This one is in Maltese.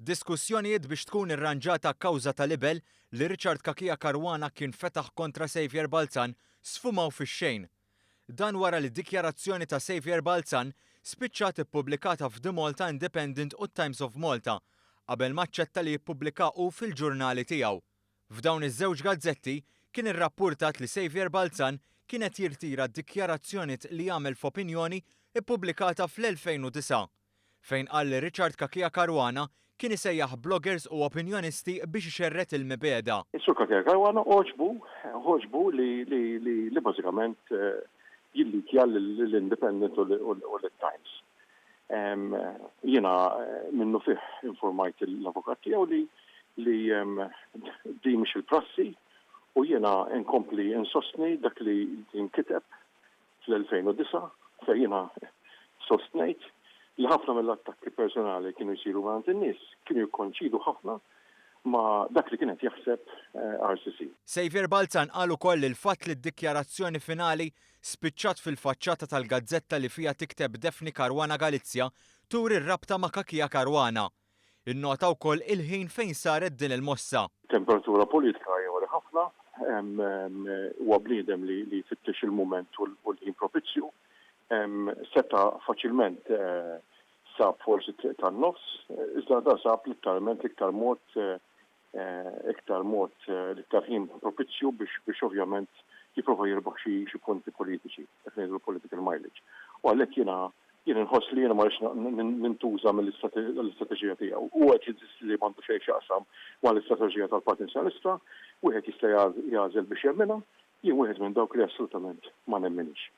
Diskussjonijiet biex tkun irranġata kkawża ta' libel li Richard Kakija Caruana kien fetaħ kontra Xavier Balzan sfumaw fix-xejn. Dan wara li d-dikjarazzjoni ta' Xavier Balzan spiċċat ippubblikata f'The Malta Independent u Times of Malta qabel ma aċċetta li jippubblika hu fil-ġurnali tiegħu. F'dawn iż-żewġ gazzetti kien irrappurtat li Xavier Balzan kienet jirtira d-dikjarazzjonijiet li jagħmel f'opinjoni ippubblikata fl-2009 fejn qal li Richard Kakija Caruana kien isejjaħ bloggers u opinjonisti biex ixerret il-mibeda. Is-Sur Kakija Caruana oġbu li bażikament jillikja l-Independent u l-Times. Jiena minnu fih informajt l-avukat tiegħu li di mhix il-prassi u jiena inkompli insostni dak li nkiteb fl-2009 fejn jiena sostnejt li ħafna mill-attakki personali kienu jsiru għand in-nies kienu jikkonċidu ħafna ma' dak li kienet jaħseb RCC. Xavier Balzan qal ukoll il-fatt li d-dikjarazzjoni finali spiċċat fil-faċċata tal-gazzetta li fiha tikteb Daphne Caruana Galizja turi r-rabta ma' Kakija Caruana. Innota wkoll il-ħin fejn saret din il-mossa. Temperatura politika jgħori ħafna, huwa bniedem li jfittex il-mument u l-ħin propizzju. Seta faċilment sab forsi tan-nofs, iżda da sab l-iktar mod l-iktar ħin propizzju biex ovvjament jipprova jirbaħ xi punti politiċi, qed ngħidu political mileage. U għalhekk jiena nħoss li jiena ma rridx nintuża mill-istrateġija tiegħu. U qed jinsisti li m'għandu xejn x'jaqsam mal-istrateġija tal-Partit Nazzjonalista, wieħed jista' jagħżel biex jemminha, jien wieħed minn dawk li assolutament ma nemminix.